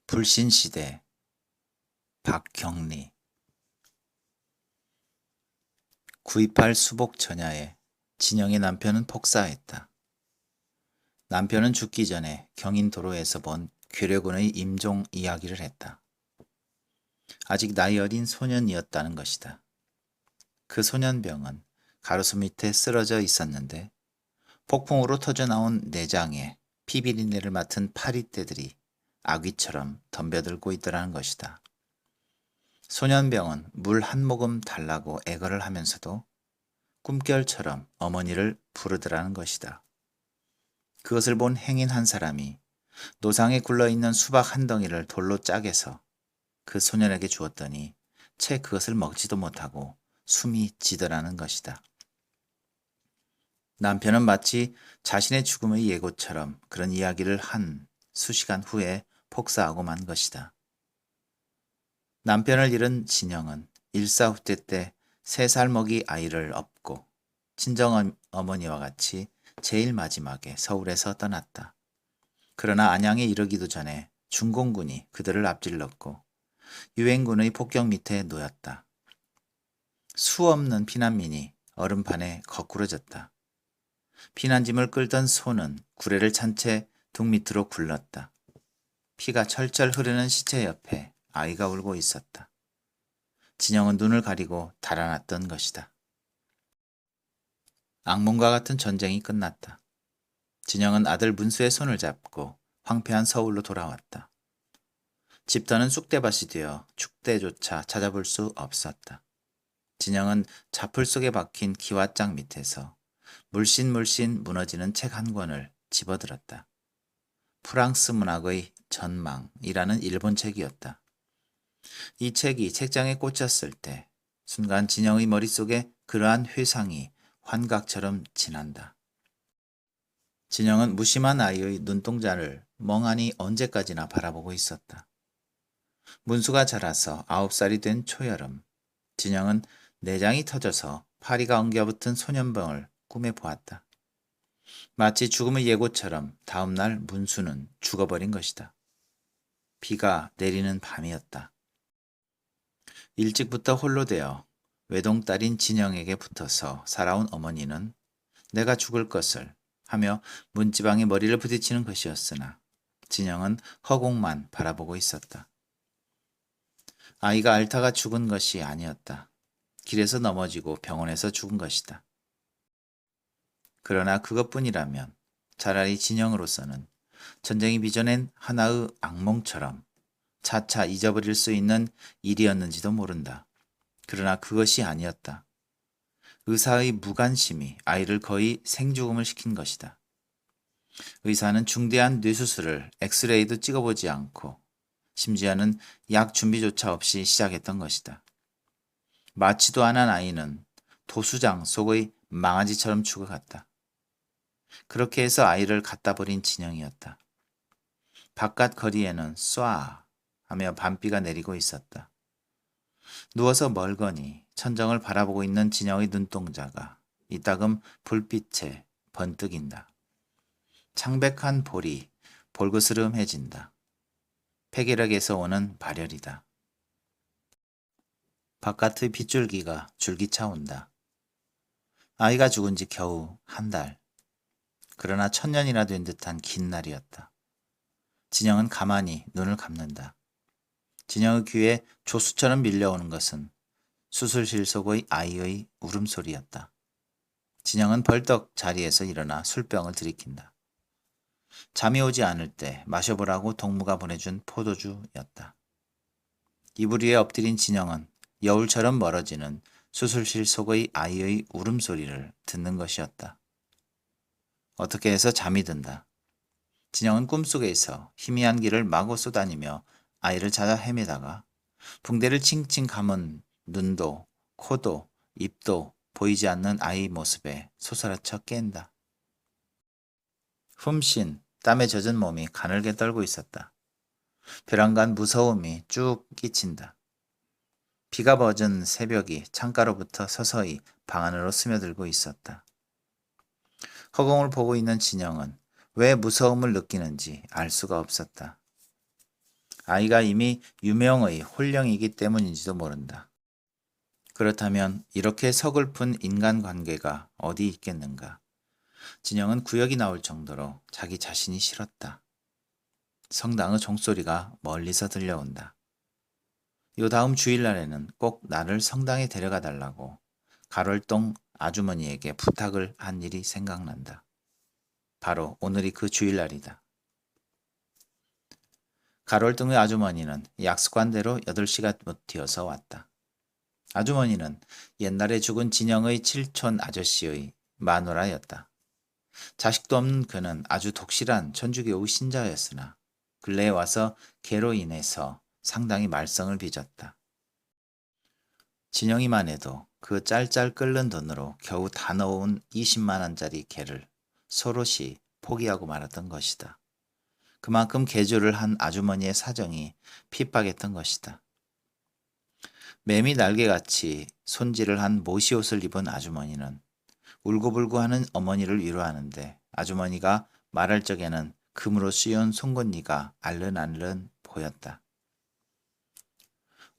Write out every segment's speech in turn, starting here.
불신시대 박경리. 구입할 수복 전야에 진영의 남편은 폭사했다. 남편은 죽기 전에 경인도로에서 본 괴뢰군의 임종 이야기를 했다. 아직 나이 어린 소년이었다는 것이다. 그 소년병은 가로수 밑에 쓰러져 있었는데 폭풍으로 터져나온 내장에 피비린내를 맡은 파리떼들이 아귀처럼 덤벼들고 있더라는 것이다. 소년병은 물 한 모금 달라고 애걸을 하면서도 꿈결처럼 어머니를 부르더라는 것이다. 그것을 본 행인 한 사람이 노상에 굴러있는 수박 한 덩이를 돌로 짜게서 그 소년에게 주었더니 채 그것을 먹지도 못하고 숨이 지더라는 것이다. 남편은 마치 자신의 죽음의 예고처럼 그런 이야기를 한 수시간 후에 폭사하고 만 것이다. 남편을 잃은 진영은 일사후퇴 때 3살 먹이 아이를 업고 친정어머니와 같이 제일 마지막에 서울에서 떠났다. 그러나 안양에 이르기도 전에 중공군이 그들을 앞질렀고 유엔군의 폭격 밑에 놓였다. 수없는 피난민이 얼음판에 거꾸러졌다. 피난짐을 끌던 소는 구레를 찬 채 등 밑으로 굴렀다. 피가 철철 흐르는 시체 옆에 아이가 울고 있었다. 진영은 눈을 가리고 달아났던 것이다. 악몽과 같은 전쟁이 끝났다. 진영은 아들 문수의 손을 잡고 황폐한 서울로 돌아왔다. 집터는 쑥대밭이 되어 축대조차 찾아볼 수 없었다. 진영은 자풀 속에 박힌 기와장 밑에서 물씬물씬 무너지는 책 한 권을 집어들었다. 프랑스 문학의 전망이라는 일본 책이었다. 이 책이 책장에 꽂혔을 때 순간 진영의 머릿속에 그러한 회상이 환각처럼 지난다. 진영은 무심한 아이의 눈동자를 멍하니 언제까지나 바라보고 있었다. 문수가 자라서 9살이 된 초여름, 진영은 내장이 터져서 파리가 엉겨붙은 소년병을 꿈에 보았다. 마치 죽음의 예고처럼 다음날 문수는 죽어버린 것이다. 비가 내리는 밤이었다. 일찍부터 홀로 되어 외동딸인 진영에게 붙어서 살아온 어머니는 내가 죽을 것을 하며 문지방에 머리를 부딪히는 것이었으나 진영은 허공만 바라보고 있었다. 아이가 앓다가 죽은 것이 아니었다. 길에서 넘어지고 병원에서 죽은 것이다. 그러나 그것뿐이라면 차라리 진영으로서는 전쟁이 빚어낸 하나의 악몽처럼 차차 잊어버릴 수 있는 일이었는지도 모른다. 그러나 그것이 아니었다. 의사의 무관심이 아이를 거의 생죽음을 시킨 것이다. 의사는 중대한 뇌수술을 엑스레이도 찍어보지 않고 심지어는 약 준비조차 없이 시작했던 것이다. 마취도 안 한 아이는 도수장 속의 망아지처럼 죽어갔다. 그렇게 해서 아이를 갖다 버린 진영이었다. 바깥 거리에는 쏴 하며 밤비가 내리고 있었다. 누워서 멀거니 천정을 바라보고 있는 진영의 눈동자가 이따금 불빛에 번뜩인다. 창백한 볼이 볼그스름해진다. 폐결핵에서 오는 발열이다. 바깥의 빗줄기가 줄기차 온다. 아이가 죽은 지 겨우 한 달. 그러나 1000년이나 된 듯한 긴 날이었다. 진영은 가만히 눈을 감는다. 진영의 귀에 조수처럼 밀려오는 것은 수술실 속의 아이의 울음소리였다. 진영은 벌떡 자리에서 일어나 술병을 들이킨다. 잠이 오지 않을 때 마셔보라고 동무가 보내준 포도주였다. 이불 위에 엎드린 진영은 여울처럼 멀어지는 수술실 속의 아이의 울음소리를 듣는 것이었다. 어떻게 해서 잠이 든다. 진영은 꿈속에서 희미한 길을 마구 쏘다니며 아이를 찾아 헤매다가 붕대를 칭칭 감은 눈도 코도 입도 보이지 않는 아이 모습에 소스라쳐 깬다. 훔신 땀에 젖은 몸이 가늘게 떨고 있었다. 벼랑간 무서움이 쭉 끼친다. 비가 멎은 새벽이 창가로부터 서서히 방 안으로 스며들고 있었다. 허공을 보고 있는 진영은 왜 무서움을 느끼는지 알 수가 없었다. 아이가 이미 유명의 혼령이기 때문인지도 모른다. 그렇다면 이렇게 서글픈 인간관계가 어디 있겠는가? 진영은 구역이 나올 정도로 자기 자신이 싫었다. 성당의 종소리가 멀리서 들려온다. 요 다음 주일날에는 꼭 나를 성당에 데려가 달라고 가롤동 아주머니에게 부탁을 한 일이 생각난다. 바로 오늘이 그 주일날이다. 가롤동의 아주머니는 약속한 대로 8시가 못 되어서 왔다. 아주머니는 옛날에 죽은 진영의 칠촌 아저씨의 마누라였다. 자식도 없는 그는 아주 독실한 천주교의 신자였으나 근래에 와서 개로 인해서 상당히 말썽을 빚었다. 진영이만 해도 그 짤짤 끓는 돈으로 겨우 다 넣어온 20만 원짜리 개를 소롯이 포기하고 말았던 것이다. 그만큼 개조를 한 아주머니의 사정이 핍박했던 것이다. 매미 날개같이 손질을 한 모시옷을 입은 아주머니는 울고불고 하는 어머니를 위로하는데 아주머니가 말할 적에는 금으로 씌운 송곳니가 알른알른 보였다.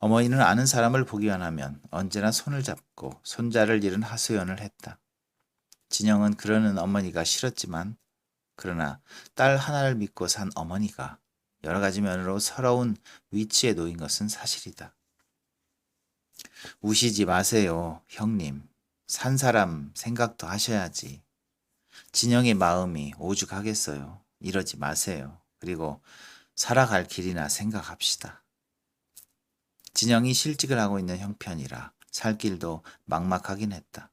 어머니는 아는 사람을 보기만 하면 언제나 손을 잡고 손자를 잃은 하소연을 했다. 진영은 그러는 어머니가 싫었지만 그러나 딸 하나를 믿고 산 어머니가 여러 가지 면으로 서러운 위치에 놓인 것은 사실이다. 우시지 마세요, 형님. 산 사람 생각도 하셔야지. 진영의 마음이 오죽하겠어요. 이러지 마세요. 그리고 살아갈 길이나 생각합시다. 진영이 실직을 하고 있는 형편이라 살 길도 막막하긴 했다.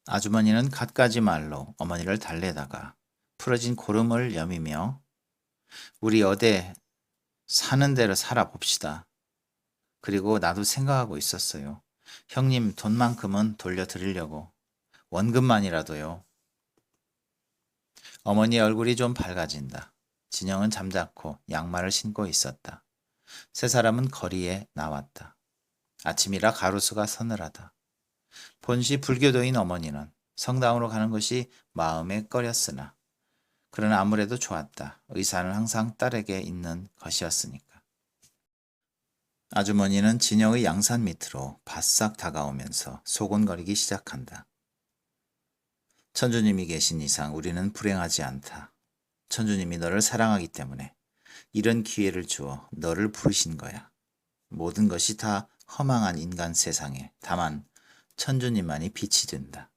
아주머니는 갖가지 말로 어머니를 달래다가 풀어진 고름을 여미며 우리 어디 사는 대로 살아봅시다. 그리고 나도 생각하고 있었어요. 형님 돈만큼은 돌려드리려고. 원금만이라도요. 어머니의 얼굴이 좀 밝아진다. 진영은 잠자코 양말을 신고 있었다. 세 사람은 거리에 나왔다. 아침이라 가로수가 서늘하다. 본시 불교도인 어머니는 성당으로 가는 것이 마음에 꺼렸으나 그러나 아무래도 좋았다. 의사는 항상 딸에게 있는 것이었으니까. 아주머니는 진영의 양산 밑으로 바싹 다가오면서 소곤거리기 시작한다. 천주님이 계신 이상 우리는 불행하지 않다. 천주님이 너를 사랑하기 때문에 이런 기회를 주어 너를 부르신 거야. 모든 것이 다 허망한 인간 세상에 다만 천주님만이 빛이 된다.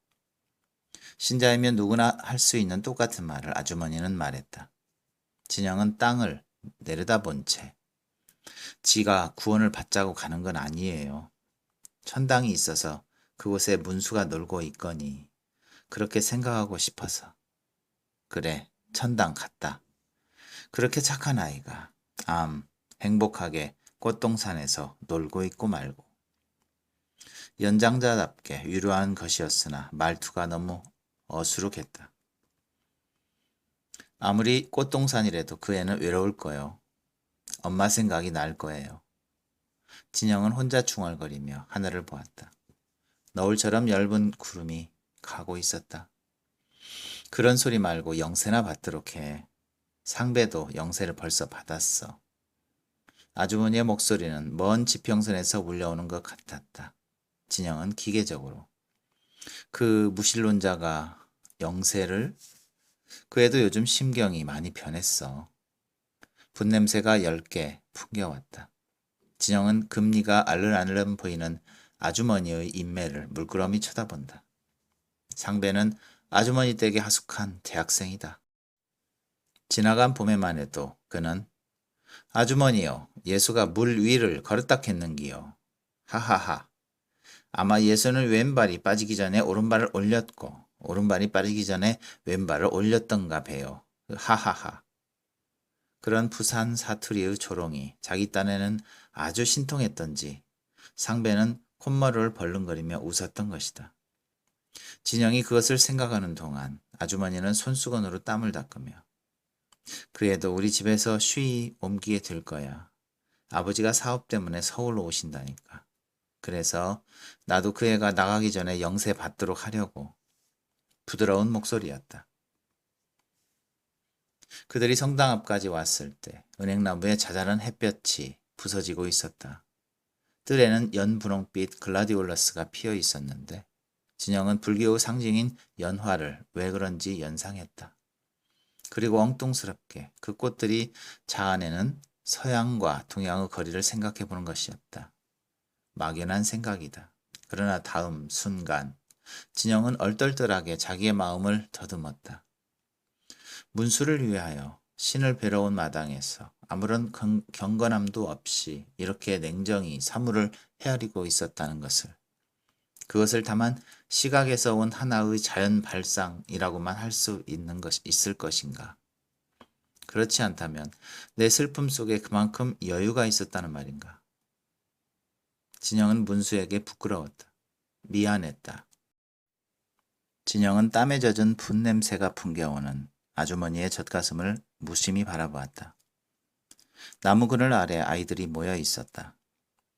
신자이면 누구나 할 수 있는 똑같은 말을 아주머니는 말했다. 진영은 땅을 내려다본 채 지가 구원을 받자고 가는 건 아니에요. 천당이 있어서 그곳에 문수가 놀고 있거니 그렇게 생각하고 싶어서. 그래, 천당 갔다. 그렇게 착한 아이가 행복하게 꽃동산에서 놀고 있고 말고. 연장자답게 위로한 것이었으나 말투가 너무 어수룩했다. 아무리 꽃동산이라도 그 애는 외로울 거요. 엄마 생각이 날 거예요. 진영은 혼자 중얼거리며 하늘을 보았다. 너울처럼 엷은 구름이 가고 있었다. 그런 소리 말고 영세나 받도록 해. 상배도 영세를 벌써 받았어. 아주머니의 목소리는 먼 지평선에서 울려오는 것 같았다. 진영은 기계적으로 그 무신론자가 영세를 그애도 요즘 심경이 많이 변했어. 분냄새가 10개 풍겨왔다. 진영은 금리가 알른알른 보이는 아주머니의 인매를 물끄러미 쳐다본다. 상배는 아주머니 댁에 하숙한 대학생이다. 지나간 봄에만 해도 그는 아주머니요, 예수가 물 위를 걸었다 했는기요. 하하하. 아마 예수는 왼발이 빠지기 전에 오른발을 올렸고 오른발이 빠지기 전에 왼발을 올렸던가 배요. 하하하. 그런 부산 사투리의 조롱이 자기 딴에는 아주 신통했던지 상배는 콧머리를 벌렁거리며 웃었던 것이다. 진영이 그것을 생각하는 동안 아주머니는 손수건으로 땀을 닦으며 그래도 우리 집에서 쉬이 옮기게 될 거야. 아버지가 사업 때문에 서울로 오신다니까. 그래서 나도 그 애가 나가기 전에 영세 받도록 하려고. 부드러운 목소리였다. 그들이 성당 앞까지 왔을 때 은행나무에 자잘한 햇볕이 부서지고 있었다. 뜰에는 연분홍빛 글라디올러스가 피어 있었는데 진영은 불교 상징인 연화를 왜 그런지 연상했다. 그리고 엉뚱스럽게 그 꽃들이 자아내는 서양과 동양의 거리를 생각해 보는 것이었다. 막연한 생각이다. 그러나 다음 순간 진영은 얼떨떨하게 자기의 마음을 더듬었다. 문수를 위하여 신을 뵈러 온 마당에서 아무런 경건함도 없이 이렇게 냉정히 사물을 헤아리고 있었다는 것을, 그것을 다만 시각에서 온 하나의 자연 발상이라고만 할 수 있을 것인가. 그렇지 않다면 내 슬픔 속에 그만큼 여유가 있었다는 말인가. 진영은 문수에게 부끄러웠다. 미안했다. 진영은 땀에 젖은 분냄새가 풍겨오는 아주머니의 젖가슴을 무심히 바라보았다. 나무 그늘 아래 아이들이 모여 있었다.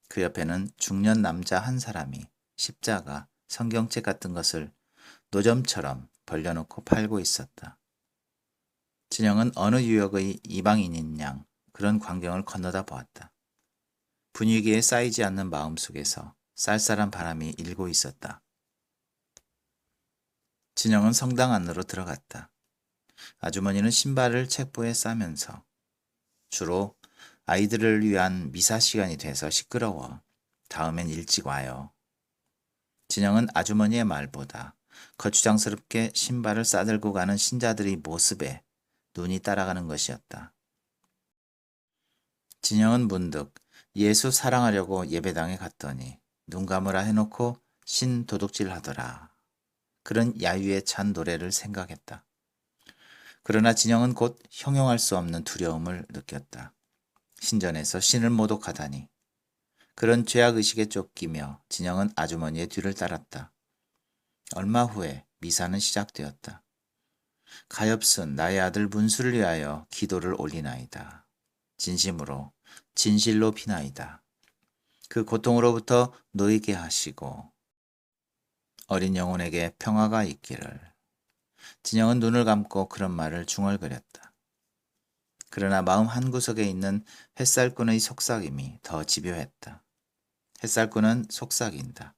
그 옆에는 중년 남자 한 사람이 십자가, 성경책 같은 것을 노점처럼 벌려놓고 팔고 있었다. 진영은 어느 유역의 이방인인 양 그런 광경을 건너다 보았다. 분위기에 쌓이지 않는 마음속에서 쌀쌀한 바람이 일고 있었다. 진영은 성당 안으로 들어갔다. 아주머니는 신발을 책보에 싸면서 주로 아이들을 위한 미사 시간이 돼서 시끄러워. 다음엔 일찍 와요. 진영은 아주머니의 말보다 거추장스럽게 신발을 싸들고 가는 신자들의 모습에 눈이 따라가는 것이었다. 진영은 문득 예수 사랑하려고 예배당에 갔더니 눈 감으라 해놓고 신 도둑질 하더라. 그런 야유에 찬 노래를 생각했다. 그러나 진영은 곧 형용할 수 없는 두려움을 느꼈다. 신전에서 신을 모독하다니. 그런 죄악의식에 쫓기며 진영은 아주머니의 뒤를 따랐다. 얼마 후에 미사는 시작되었다. 가엾은 나의 아들 문수를 위하여 기도를 올리나이다. 진심으로 진실로 비나이다. 그 고통으로부터 놓이게 하시고 어린 영혼에게 평화가 있기를. 진영은 눈을 감고 그런 말을 중얼거렸다. 그러나 마음 한구석에 있는 햇살꾼의 속삭임이 더 집요했다. 햇살꾼은 속삭인다.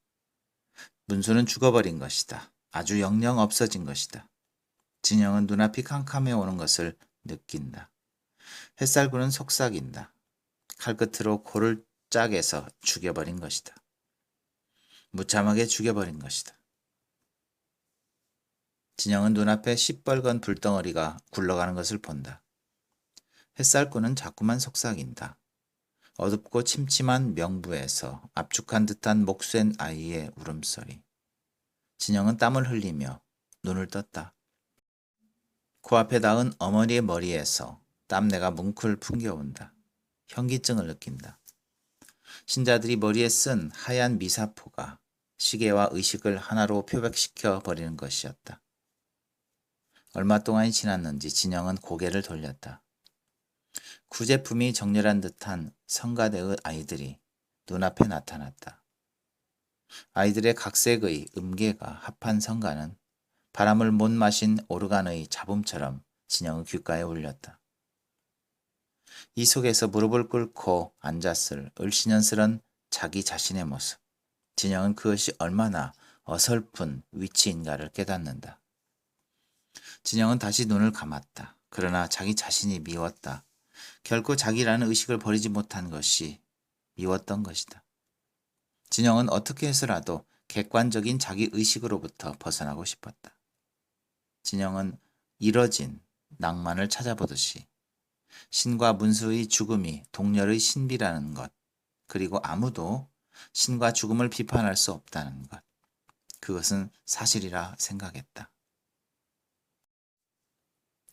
문수는 죽어버린 것이다. 아주 영영 없어진 것이다. 진영은 눈앞이 캄캄해 오는 것을 느낀다. 햇살꾼은 속삭인다. 칼끝으로 코를 짝에서 죽여버린 것이다. 무참하게 죽여버린 것이다. 진영은 눈앞에 시뻘건 불덩어리가 굴러가는 것을 본다. 햇살꾼은 자꾸만 속삭인다. 어둡고 침침한 명부에서 압축한 듯한 목쇧 아이의 울음소리. 진영은 땀을 흘리며 눈을 떴다. 코앞에 닿은 어머니의 머리에서 땀내가 뭉클 풍겨온다. 현기증을 느낀다. 신자들이 머리에 쓴 하얀 미사포가 시계와 의식을 하나로 표백시켜 버리는 것이었다. 얼마 동안이 지났는지 진영은 고개를 돌렸다. 구제품이 정렬한 듯한 성가대의 아이들이 눈앞에 나타났다. 아이들의 각색의 음계가 합한 성가는 바람을 못 마신 오르간의 잡음처럼 진영의 귓가에 울렸다. 이 속에서 무릎을 꿇고 앉았을 을씨년스런 자기 자신의 모습. 진영은 그것이 얼마나 어설픈 위치인가를 깨닫는다. 진영은 다시 눈을 감았다. 그러나 자기 자신이 미웠다. 결코 자기라는 의식을 버리지 못한 것이 미웠던 것이다. 진영은 어떻게 해서라도 객관적인 자기 의식으로부터 벗어나고 싶었다. 진영은 이뤄진 낭만을 찾아보듯이 신과 문수의 죽음이 동렬의 신비라는 것, 그리고 아무도 신과 죽음을 비판할 수 없다는 것, 그것은 사실이라 생각했다.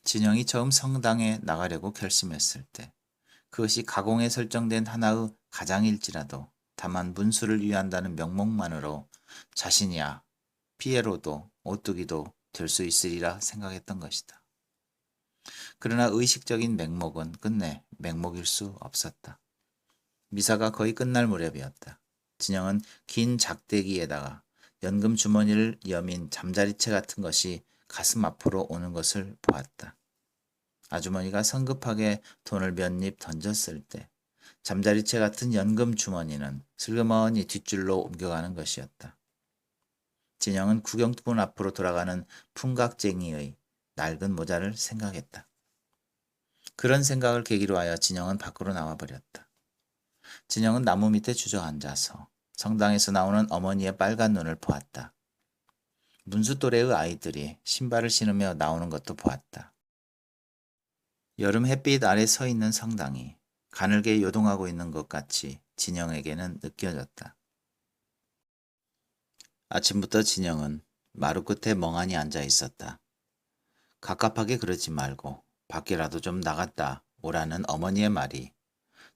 진영이 처음 성당에 나가려고 결심했을 때 그것이 가공에 설정된 하나의 가장일지라도 다만 문수를 위한다는 명목만으로 자신이야 피에로도 오뚜기도 될 수 있으리라 생각했던 것이다. 그러나 의식적인 맹목은 끝내 맹목일 수 없었다. 미사가 거의 끝날 무렵이었다. 진영은 긴 작대기에다가 연금 주머니를 여민 잠자리채 같은 것이 가슴 앞으로 오는 것을 보았다. 아주머니가 성급하게 돈을 몇 입 던졌을 때 잠자리채 같은 연금 주머니는 슬그머니 뒷줄로 옮겨가는 것이었다. 진영은 구경꾼 앞으로 돌아가는 풍각쟁이의 낡은 모자를 생각했다. 그런 생각을 계기로 하여 진영은 밖으로 나와버렸다. 진영은 나무 밑에 주저앉아서 성당에서 나오는 어머니의 빨간 눈을 보았다. 문수 또래의 아이들이 신발을 신으며 나오는 것도 보았다. 여름 햇빛 아래 서 있는 성당이 가늘게 요동하고 있는 것 같이 진영에게는 느껴졌다. 아침부터 진영은 마루 끝에 멍하니 앉아 있었다. 갑갑하게 그러지 말고 밖이라도 좀 나갔다 오라는 어머니의 말이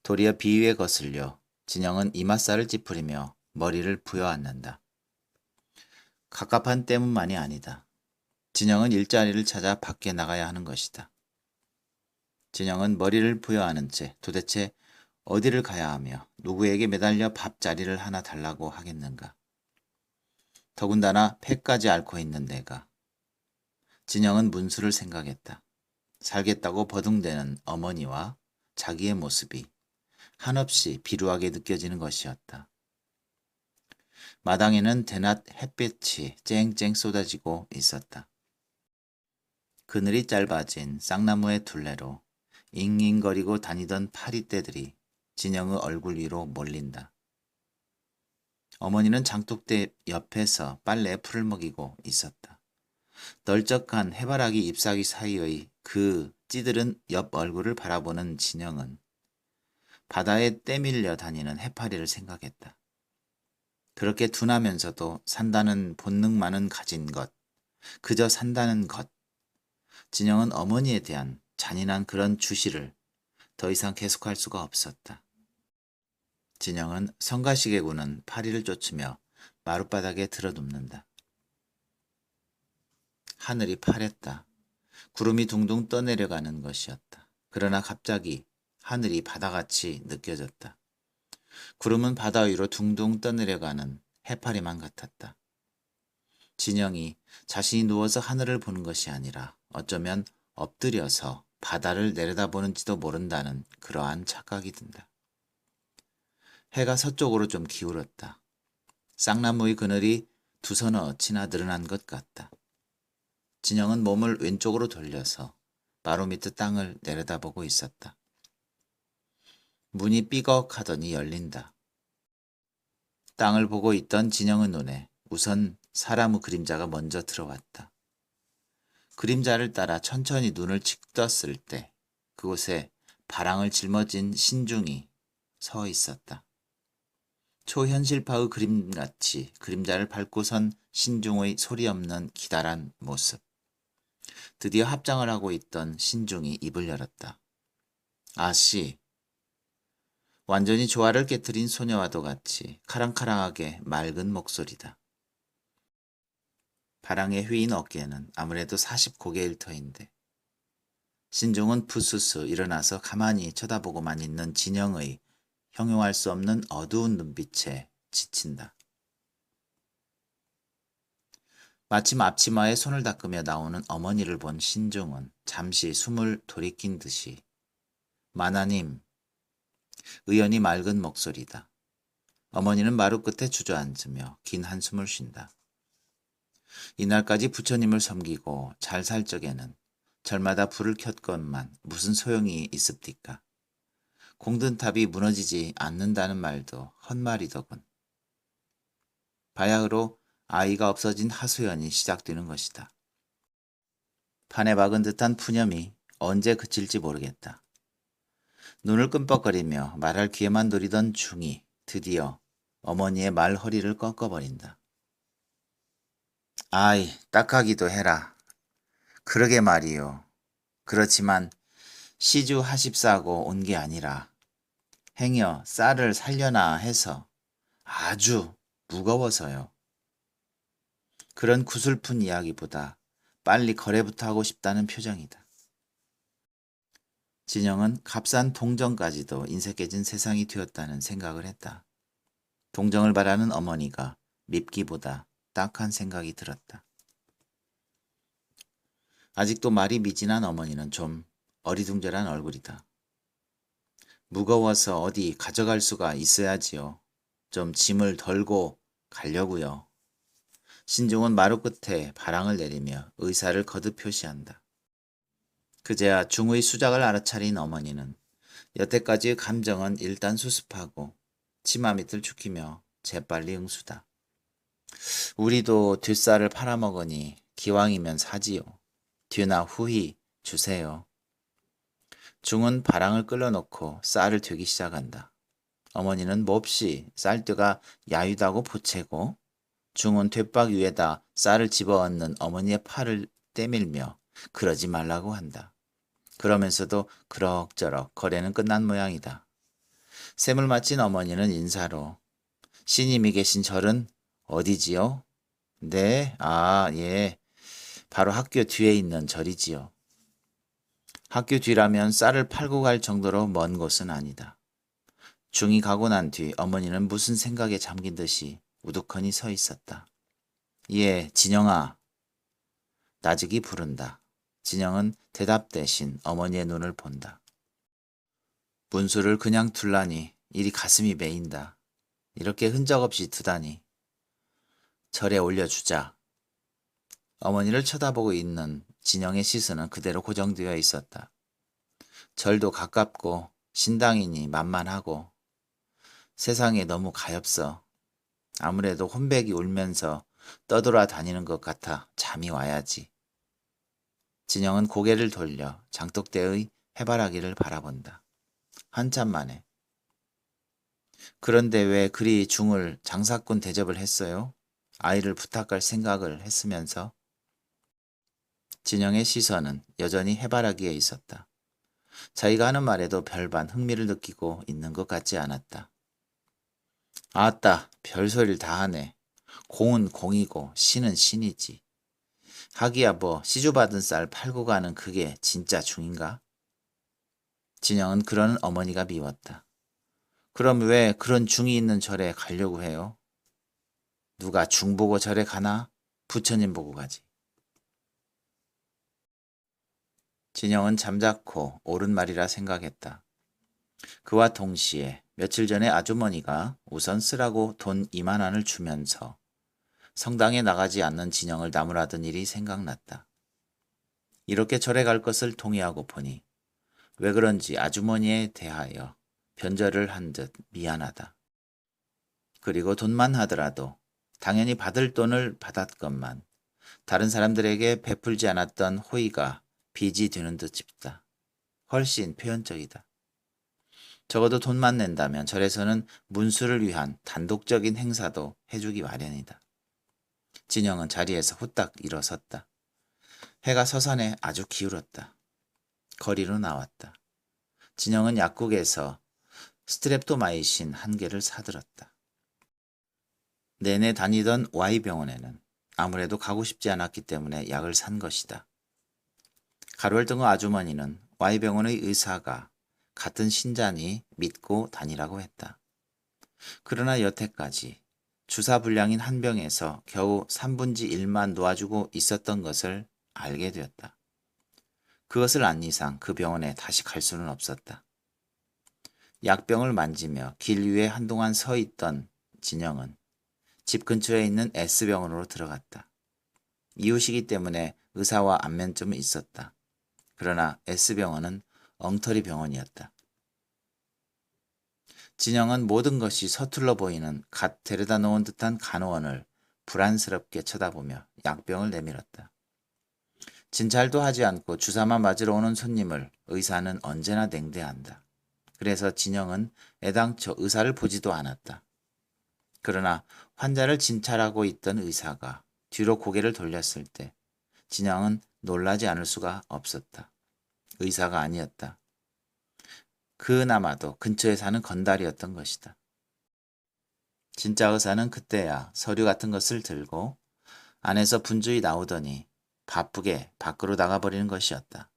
도리어 비위에 거슬려 진영은 이맛살을 찌푸리며 머리를 부여앉는다. 갑갑한 때문만이 아니다. 진영은 일자리를 찾아 밖에 나가야 하는 것이다. 진영은 머리를 부여하는 채 도대체 어디를 가야 하며 누구에게 매달려 밥자리를 하나 달라고 하겠는가. 더군다나 폐까지 앓고 있는 내가. 진영은 문수를 생각했다. 살겠다고 버둥대는 어머니와 자기의 모습이 한없이 비루하게 느껴지는 것이었다. 마당에는 대낮 햇빛이 쨍쨍 쏟아지고 있었다. 그늘이 짧아진 쌍나무의 둘레로 잉잉거리고 다니던 파리떼들이 진영의 얼굴 위로 몰린다. 어머니는 장독대 옆에서 빨래에 풀을 먹이고 있었다. 널쩍한 해바라기 잎사귀 사이의 그 찌들은 옆 얼굴을 바라보는 진영은 바다에 떼밀려 다니는 해파리를 생각했다. 그렇게 둔하면서도 산다는 본능만은 가진 것, 그저 산다는 것. 진영은 어머니에 대한 잔인한 그런 주시를 더 이상 계속할 수가 없었다. 진영은 성가시게 구는 파리를 쫓으며 마룻바닥에 들어눕는다. 하늘이 파랬다. 구름이 둥둥 떠내려가는 것이었다. 그러나 갑자기 하늘이 바다같이 느껴졌다. 구름은 바다 위로 둥둥 떠내려가는 해파리만 같았다. 진영이 자신이 누워서 하늘을 보는 것이 아니라 어쩌면 엎드려서 바다를 내려다보는지도 모른다는 그러한 착각이 든다. 해가 서쪽으로 좀 기울었다. 쌍나무의 그늘이 두 서너치나 늘어난 것 같다. 진영은 몸을 왼쪽으로 돌려서 마루 밑의 땅을 내려다보고 있었다. 문이 삐걱하더니 열린다. 땅을 보고 있던 진영의 눈에 우선 사람의 그림자가 먼저 들어왔다. 그림자를 따라 천천히 눈을 칙 떴을 때 그곳에 바랑을 짊어진 신중이 서 있었다. 초현실파의 그림같이 그림자를 밟고 선 신중의 소리 없는 기다란 모습. 드디어 합장을 하고 있던 신중이 입을 열었다. 아씨. 완전히 조화를 깨트린 소녀와도 같이 카랑카랑하게 맑은 목소리다. 바랑에 휘인 어깨는 아무래도 40고개일 터인데 신중은 부스스 일어나서 가만히 쳐다보고만 있는 진영의 형용할 수 없는 어두운 눈빛에 지친다. 마침 앞치마에 손을 닦으며 나오는 어머니를 본 신중은 잠시 숨을 돌이킨 듯이 마나님, 의연히 맑은 목소리다. 어머니는 마루 끝에 주저앉으며 긴 한숨을 쉰다. 이날까지 부처님을 섬기고 잘 살 적에는 절마다 불을 켰건만 무슨 소용이 있습니까? 공든탑이 무너지지 않는다는 말도 헛말이더군. 바야흐로 아이가 없어진 하소연이 시작되는 것이다. 판에 박은 듯한 푸념이 언제 그칠지 모르겠다. 눈을 끔뻑거리며 말할 기회만 노리던 중이 드디어 어머니의 말허리를 꺾어버린다. 아이, 딱하기도 해라. 그러게 말이요. 그렇지만 시주 하십사고 온 게 아니라 행여 쌀을 살려나 해서 아주 무거워서요. 그런 구슬픈 이야기보다 빨리 거래부터 하고 싶다는 표정이다. 진영은 값싼 동정까지도 인색해진 세상이 되었다는 생각을 했다. 동정을 바라는 어머니가 밉기보다 딱한 생각이 들었다. 아직도 말이 미진한 어머니는 좀 어리둥절한 얼굴이다. 무거워서 어디 가져갈 수가 있어야지요. 좀 짐을 덜고 가려고요. 신중은 마루 끝에 바랑을 내리며 의사를 거듭 표시한다. 그제야 중의 수작을 알아차린 어머니는 여태까지의 감정은 일단 수습하고 치마 밑을 죽이며 재빨리 응수다. 우리도 뒷살을 팔아먹으니 기왕이면 사지요. 뒤나 후히 주세요. 중은 바랑을 끌어놓고 쌀을 되기 시작한다. 어머니는 몹시 쌀뜨가 야유다고 보채고 중은 뒷박 위에다 쌀을 집어얹는 어머니의 팔을 떼밀며 그러지 말라고 한다. 그러면서도 그럭저럭 거래는 끝난 모양이다. 샘을 맞힌 어머니는 인사로 시님이 계신 절은 어디지요? 네, 예. 바로 학교 뒤에 있는 절이지요. 학교 뒤라면 쌀을 팔고 갈 정도로 먼 곳은 아니다. 중이 가고 난 뒤 어머니는 무슨 생각에 잠긴 듯이 우두커니 서 있었다. 예, 진영아. 나직이 부른다. 진영은 대답 대신 어머니의 눈을 본다. 문수를 그냥 둘라니 이리 가슴이 메인다. 이렇게 흔적 없이 두다니. 절에 올려주자. 어머니를 쳐다보고 있는 진영의 시선은 그대로 고정되어 있었다. 절도 가깝고 신당이니 만만하고 세상에 너무 가엾어. 아무래도 혼백이 울면서 떠돌아 다니는 것 같아 잠이 와야지. 진영은 고개를 돌려 장독대의 해바라기를 바라본다. 한참 만에. 그런데 왜 그리 중을 장사꾼 대접을 했어요? 아이를 부탁할 생각을 했으면서. 진영의 시선은 여전히 해바라기에 있었다. 자기가 하는 말에도 별반 흥미를 느끼고 있는 것 같지 않았다. 아따, 별소리를 다 하네. 공은 공이고 신은 신이지. 하기야 뭐 시주받은 쌀 팔고 가는 그게 진짜 중인가? 진영은 그러는 어머니가 미웠다. 그럼 왜 그런 중이 있는 절에 가려고 해요? 누가 중 보고 절에 가나? 부처님 보고 가지. 진영은 잠자코 옳은 말이라 생각했다. 그와 동시에 며칠 전에 아주머니가 우선 쓰라고 돈 2만 원을 주면서 성당에 나가지 않는 진영을 나무라던 일이 생각났다. 이렇게 절에 갈 것을 동의하고 보니 왜 그런지 아주머니에 대하여 변절을 한 듯 미안하다. 그리고 돈만 하더라도 당연히 받을 돈을 받았건만 다른 사람들에게 베풀지 않았던 호의가 빚이 되는 듯 싶다. 훨씬 표현적이다. 적어도 돈만 낸다면 절에서는 문수를 위한 단독적인 행사도 해주기 마련이다. 진영은 자리에서 후딱 일어섰다. 해가 서산에 아주 기울었다. 거리로 나왔다. 진영은 약국에서 스트랩토마이신 1개를 사들었다. 내내 다니던 Y병원에는 아무래도 가고 싶지 않았기 때문에 약을 산 것이다. 가로등어 아주머니는 Y병원의 의사가 같은 신자니 믿고 다니라고 했다. 그러나 여태까지 주사 불량인 한 병에서 겨우 3분지 1만 놓아주고 있었던 것을 알게 되었다. 그것을 안 이상 그 병원에 다시 갈 수는 없었다. 약병을 만지며 길 위에 한동안 서 있던 진영은 집 근처에 있는 S병원으로 들어갔다. 이웃이기 때문에 의사와 안면점은 있었다. 그러나 S병원은 엉터리 병원이었다. 진영은 모든 것이 서툴러 보이는 갓 데려다 놓은 듯한 간호원을 불안스럽게 쳐다보며 약병을 내밀었다. 진찰도 하지 않고 주사만 맞으러 오는 손님을 의사는 언제나 냉대한다. 그래서 진영은 애당초 의사를 보지도 않았다. 그러나 환자를 진찰하고 있던 의사가 뒤로 고개를 돌렸을 때 진영은 놀라지 않을 수가 없었다. 의사가 아니었다. 그나마도 근처에 사는 건달이었던 것이다. 진짜 의사는 그때야 서류 같은 것을 들고 안에서 분주히 나오더니 바쁘게 밖으로 나가버리는 것이었다.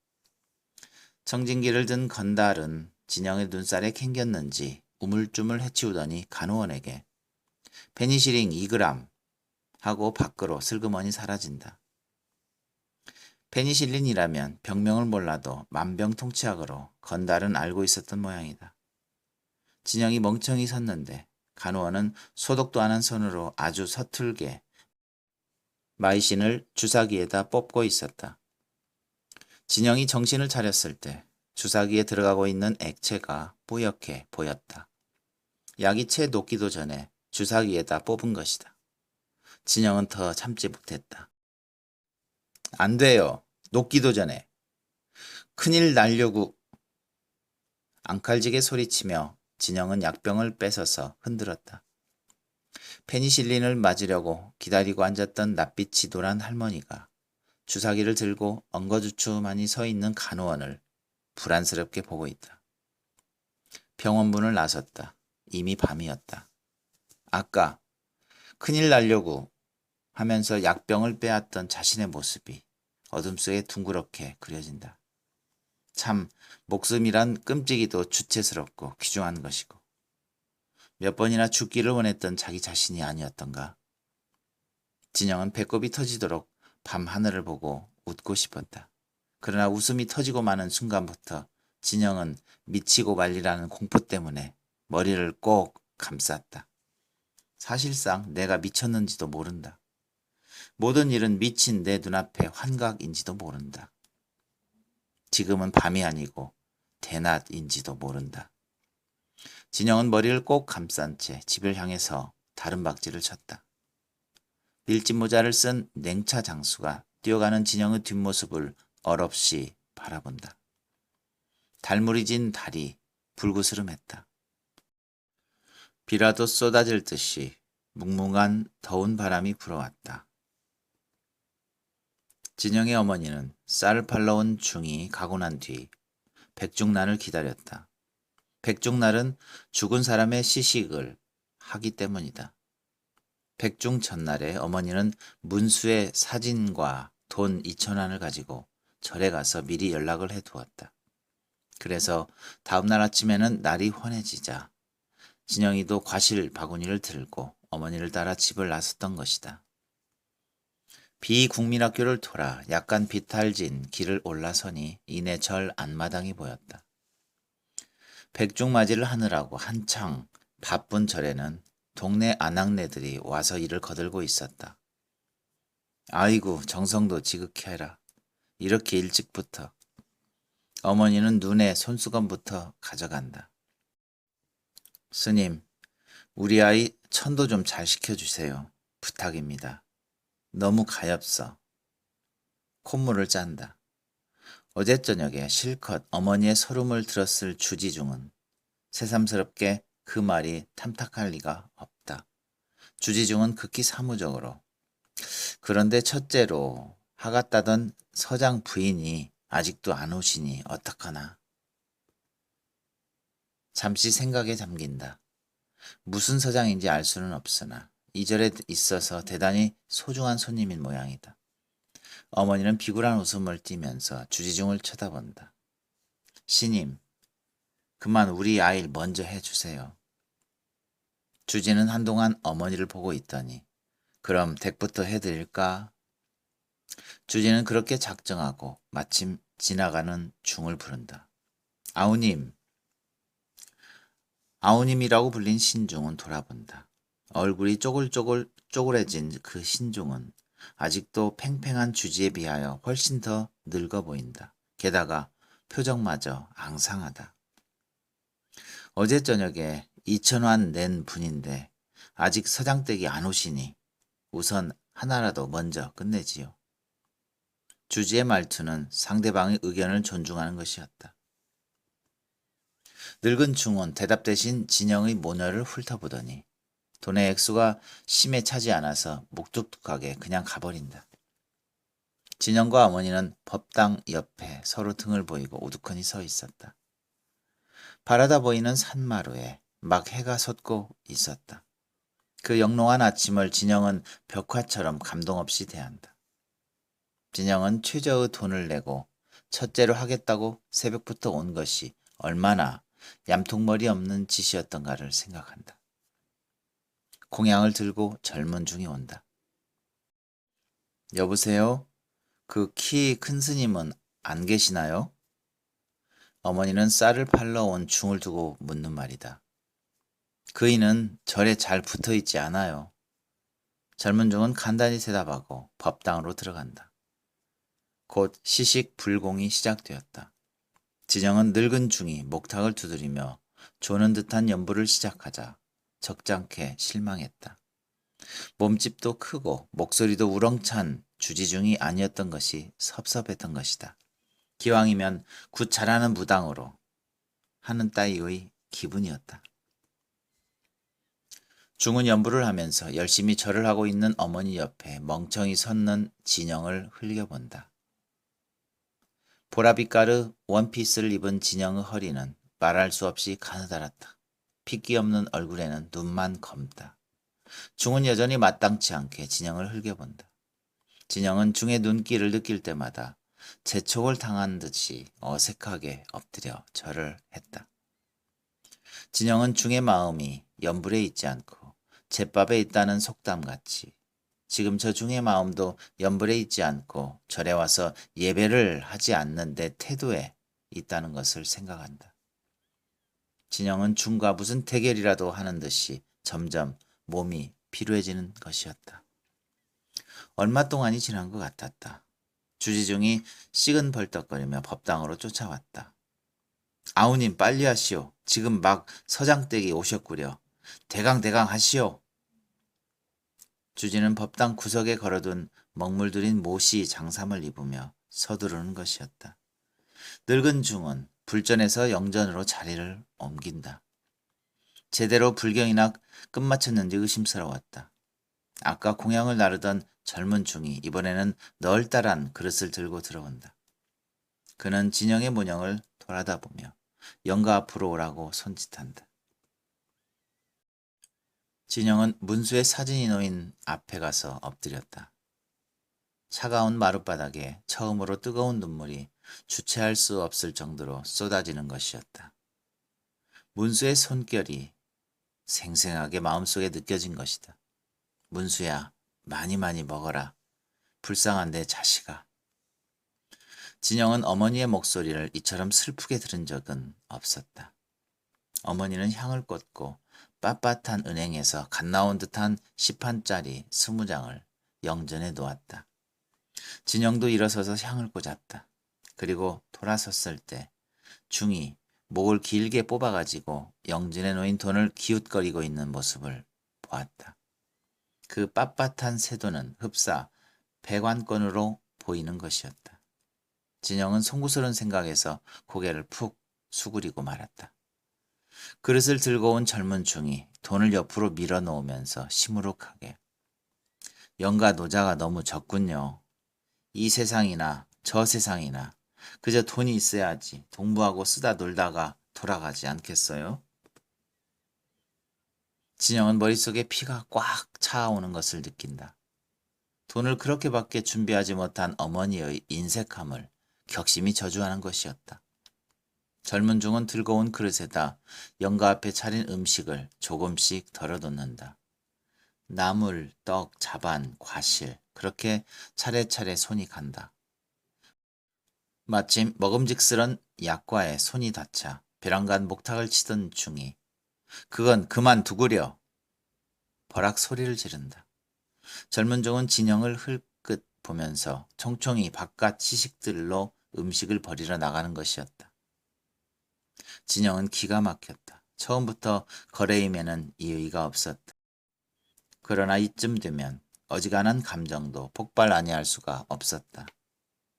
청진기를 든 건달은 진영의 눈살에 캥겼는지 우물쭈물 해치우더니 간호원에게 페니실린 2g 하고 밖으로 슬그머니 사라진다. 페니실린이라면 병명을 몰라도 만병통치약으로 건달은 알고 있었던 모양이다. 진영이 멍청이 섰는데 간호원은 소독도 안 한 손으로 아주 서툴게 마이신을 주사기에다 뽑고 있었다. 진영이 정신을 차렸을 때 주사기에 들어가고 있는 액체가 뿌옇게 보였다. 약이 채 녹기도 전에 주사기에다 뽑은 것이다. 진영은 더 참지 못했다. 안 돼요. 녹기도 전에. 큰일 날려고. 앙칼지게 소리치며 진영은 약병을 뺏어서 흔들었다. 페니실린을 맞으려고 기다리고 앉았던 낯빛이 노란 할머니가 주사기를 들고 엉거주춤하니 서 있는 간호원을 불안스럽게 보고 있다. 병원문을 나섰다. 이미 밤이었다. 아까 큰일 날려고 하면서 약병을 빼앗던 자신의 모습이 어둠 속에 둥그렇게 그려진다. 참 목숨이란 끔찍이도 주체스럽고 귀중한 것이고 몇 번이나 죽기를 원했던 자기 자신이 아니었던가. 진영은 배꼽이 터지도록 밤 하늘을 보고 웃고 싶었다. 그러나 웃음이 터지고 마는 순간부터 진영은 미치고 말리라는 공포 때문에 머리를 꼭 감쌌다. 사실상 내가 미쳤는지도 모른다. 모든 일은 미친 내 눈앞의 환각인지도 모른다. 지금은 밤이 아니고 대낮인지도 모른다. 진영은 머리를 꼭 감싼 채 집을 향해서 다른박질을 쳤다. 밀짚 모자를 쓴 냉차 장수가 뛰어가는 진영의 뒷모습을 얼없이 바라본다. 달무리진 달이 불구스름했다. 비라도 쏟아질 듯이 뭉뭉한 더운 바람이 불어왔다. 진영의 어머니는 쌀을 팔러 온 중이 가고 난 뒤 백중날을 기다렸다. 백중날은 죽은 사람의 시식을 하기 때문이다. 백중 첫날에 어머니는 문수의 사진과 돈 2,000원을 가지고 절에 가서 미리 연락을 해두었다. 그래서 다음날 아침에는 날이 환해지자 진영이도 과실 바구니를 들고 어머니를 따라 집을 나섰던 것이다. 비국민학교를 돌아 약간 비탈진 길을 올라서니 이내 절 앞마당이 보였다. 백중맞이를 하느라고 한창 바쁜 절에는 동네 아낙네들이 와서 일을 거들고 있었다. 아이고 정성도 지극히 해라. 이렇게 일찍부터. 어머니는 눈에 손수건부터 가져간다. 스님, 우리 아이 천도 좀 잘 시켜주세요. 부탁입니다. 너무 가엾어. 콧물을 짠다. 어제 저녁에 실컷 어머니의 서름을 들었을 주지중은 새삼스럽게 그 말이 탐탁할 리가 없다. 주지중은 극히 사무적으로 그런데 첫째로 하갔다던 서장 부인이 아직도 안 오시니 어떡하나. 잠시 생각에 잠긴다. 무슨 서장인지 알 수는 없으나 이 절에 있어서 대단히 소중한 손님인 모양이다. 어머니는 비굴한 웃음을 띠면서 주지중을 쳐다본다. 시님, 그만 우리 아이를 먼저 해주세요. 주지는 한동안 어머니를 보고 있더니 그럼 댁부터 해드릴까? 주지는 그렇게 작정하고 마침 지나가는 중을 부른다. 아우님. 아우님이라고 불린 신중은 돌아본다. 얼굴이 쪼글쪼글해진 그 신중은 아직도 팽팽한 주지에 비하여 훨씬 더 늙어 보인다. 게다가 표정마저 앙상하다. 어제 저녁에 2,000원 낸 분인데 아직 서장댁이 안 오시니 우선 하나라도 먼저 끝내지요. 주지의 말투는 상대방의 의견을 존중하는 것이었다. 늙은 중은 대답 대신 진영의 모녀를 훑어보더니 돈의 액수가 심에 차지 않아서 묵뚝뚝하게 그냥 가버린다. 진영과 어머니는 법당 옆에 서로 등을 보이고 우두커니 서 있었다. 바라다 보이는 산마루에 막 해가 솟고 있었다. 그 영롱한 아침을 진영은 벽화처럼 감동 없이 대한다. 진영은 최저의 돈을 내고 첫째로 하겠다고 새벽부터 온 것이 얼마나 얌통머리 없는 짓이었던가를 생각한다. 공양을 들고 젊은 중이 온다. 여보세요? 그 키 큰 스님은 안 계시나요? 어머니는 쌀을 팔러 온 중을 두고 묻는 말이다. 그이는 절에 잘 붙어 있지 않아요. 젊은 중은 간단히 대답하고 법당으로 들어간다. 곧 시식 불공이 시작되었다. 진영은 늙은 중이 목탁을 두드리며 조는 듯한 연부를 시작하자 적잖게 실망했다. 몸집도 크고 목소리도 우렁찬 주지중이 아니었던 것이 섭섭했던 것이다. 기왕이면 굿 잘하는 무당으로 하는 따위의 기분이었다. 중은 연부를 하면서 열심히 절을 하고 있는 어머니 옆에 멍청이 섰는 진영을 흘겨본다. 보라빛가루 원피스를 입은 진영의 허리는 말할 수 없이 가느다랗다. 핏기 없는 얼굴에는 눈만 검다. 중은 여전히 마땅치 않게 진영을 흘겨본다. 진영은 중의 눈길을 느낄 때마다 재촉을 당한 듯이 어색하게 엎드려 절을 했다. 진영은 중의 마음이 연불에 있지 않고 제밥에 있다는 속담같이 지금 저 중의 마음도 연불에 있지 않고 절에 와서 예배를 하지 않는 내 태도에 있다는 것을 생각한다. 진영은 중과 무슨 대결이라도 하는 듯이 점점 몸이 피로해지는 것이었다. 얼마 동안이 지난 것 같았다. 주지중이 식은 벌떡거리며 법당으로 쫓아왔다. 아우님 빨리 하시오. 지금 막 서장댁이 오셨구려. 대강대강 하시오. 주지는 법당 구석에 걸어둔 먹물들인 모시 장삼을 입으며 서두르는 것이었다. 늙은 중은 불전에서 영전으로 자리를 옮긴다. 제대로 불경이나 끝마쳤는지 의심스러웠다. 아까 공양을 나르던 젊은 중이 이번에는 널따란 그릇을 들고 들어온다. 그는 진영의 문영을 돌아다보며 영가 앞으로 오라고 손짓한다. 진영은 문수의 사진이 놓인 앞에 가서 엎드렸다. 차가운 마룻바닥에 처음으로 뜨거운 눈물이 주체할 수 없을 정도로 쏟아지는 것이었다. 문수의 손결이 생생하게 마음속에 느껴진 것이다. 문수야, 많이 먹어라. 불쌍한 내 자식아. 진영은 어머니의 목소리를 이처럼 슬프게 들은 적은 없었다. 어머니는 향을 꽂고 빳빳한 은행에서 갓 나온 듯한 10판짜리 20장을 영전에 놓았다. 진영도 일어서서 향을 꽂았다. 그리고 돌아섰을 때 중이 목을 길게 뽑아가지고 영전에 놓인 돈을 기웃거리고 있는 모습을 보았다. 그 빳빳한 세돈은 흡사 100원권으로 보이는 것이었다. 진영은 송구스러운 생각에서 고개를 푹 수그리고 말았다. 그릇을 들고 온 젊은 중이 돈을 옆으로 밀어 놓으면서 시무룩하게 영가 노자가 너무 적군요. 이 세상이나 저 세상이나 그저 돈이 있어야지 동무하고 쓰다 놀다가 돌아가지 않겠어요? 진영은 머릿속에 피가 꽉 차오는 것을 느낀다. 돈을 그렇게밖에 준비하지 못한 어머니의 인색함을 격심히 저주하는 것이었다. 젊은 중은 들고 온 그릇에다 영가 앞에 차린 음식을 조금씩 덜어놓는다. 나물, 떡, 자반, 과실 그렇게 차례차례 손이 간다. 마침 먹음직스런 약과에 손이 닿자 벼랑간 목탁을 치던 중이 그건 그만두구려 버락 소리를 지른다. 젊은 종은 진영을 흘끗 보면서 총총히 바깥 시식들로 음식을 버리러 나가는 것이었다. 진영은 기가 막혔다. 처음부터 거래임에는 이의가 없었다. 그러나 이쯤 되면 어지간한 감정도 폭발 아니할 수가 없었다.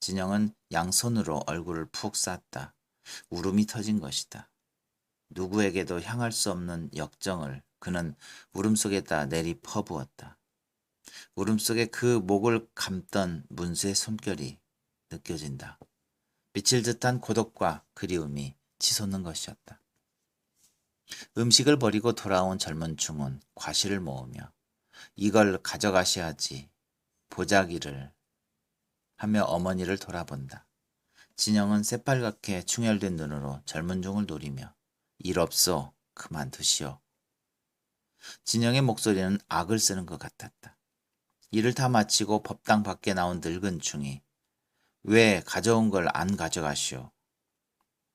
진영은 양손으로 얼굴을 푹 쌌다. 울음이 터진 것이다. 누구에게도 향할 수 없는 역정을 그는 울음 속에다 내리 퍼부었다. 울음 속에 그 목을 감던 문수의 손결이 느껴진다. 미칠 듯한 고독과 그리움이 치솟는 것이었다. 음식을 버리고 돌아온 젊은 중은 과실을 모으며 이걸 가져가셔야지 보자기를 하며 어머니를 돌아본다. 진영은 새빨갛게 충혈된 눈으로 젊은 중을 노리며 일 없소 그만두시오. 진영의 목소리는 악을 쓰는 것 같았다. 일을 다 마치고 법당 밖에 나온 늙은 중이 왜 가져온 걸 안 가져가시오?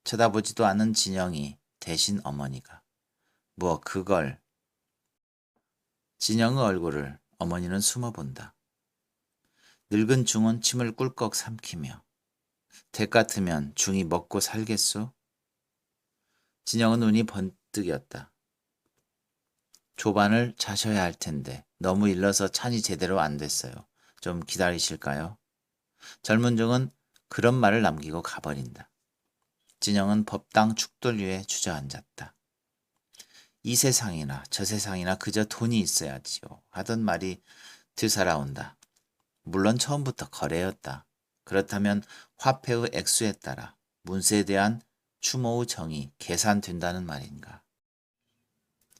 쳐다보지도 않은 진영이 대신 어머니가. 뭐 그걸. 진영의 얼굴을 어머니는 숨어본다. 늙은 중은 침을 꿀꺽 삼키며 댁 같으면 중이 먹고 살겠소? 진영은 눈이 번뜩였다. 조반을 자셔야 할 텐데 너무 일러서 찬이 제대로 안 됐어요. 좀 기다리실까요? 젊은 중은 그런 말을 남기고 가버린다. 진영은 법당 축돌 위에 주저앉았다. 이 세상이나 저 세상이나 그저 돈이 있어야지요 하던 말이 되살아온다. 물론 처음부터 거래였다. 그렇다면 화폐의 액수에 따라 문세에 대한 추모의 정이 계산된다는 말인가.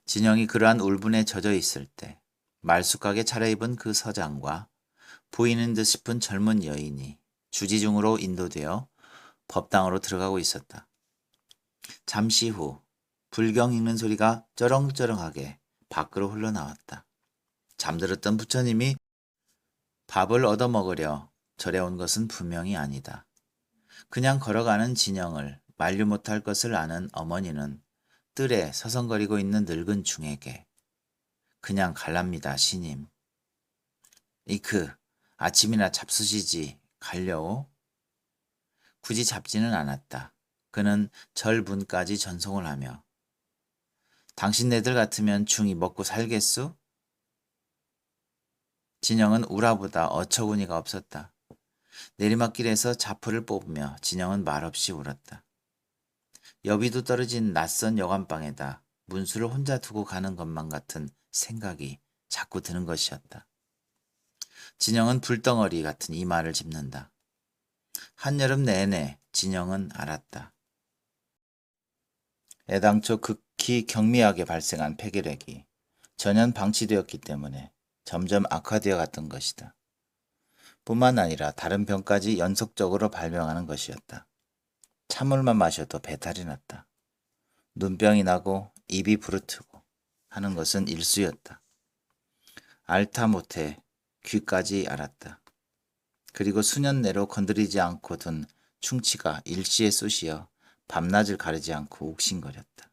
진영이 그러한 울분에 젖어 있을 때 말쑥하게 차려입은 그 서장과 보이는 듯 싶은 젊은 여인이 주지중으로 인도되어 법당으로 들어가고 있었다. 잠시 후 불경 읽는 소리가 쩌렁쩌렁하게 밖으로 흘러나왔다. 잠들었던 부처님이 밥을 얻어먹으려 절에 온 것은 분명히 아니다. 그냥 걸어가는 진영을 만류 못할 것을 아는 어머니는 뜰에 서성거리고 있는 늙은 중에게 그냥 갈랍니다, 시님. 이크, 아침이나 잡수시지 갈려오? 굳이 잡지는 않았다. 그는 절 문까지 전송을 하며 당신네들 같으면 중이 먹고 살겠소? 진영은 우라보다 어처구니가 없었다. 내리막길에서 자포를 뽑으며 진영은 말없이 울었다. 여비도 떨어진 낯선 여관방에다 문수를 혼자 두고 가는 것만 같은 생각이 자꾸 드는 것이었다. 진영은 불덩어리 같은 이마를 짚는다. 한여름 내내 진영은 알았다. 애당초 극히 경미하게 발생한 폐결핵이 전혀 방치되었기 때문에 점점 악화되어 갔던 것이다. 뿐만 아니라 다른 병까지 연속적으로 발병하는 것이었다. 찬물만 마셔도 배탈이 났다. 눈병이 나고 입이 부르트고 하는 것은 일수였다. 알다 못해 귀까지 알았다. 그리고 수년 내로 건드리지 않고 둔 충치가 일시에 쑤시어 밤낮을 가리지 않고 욱신거렸다.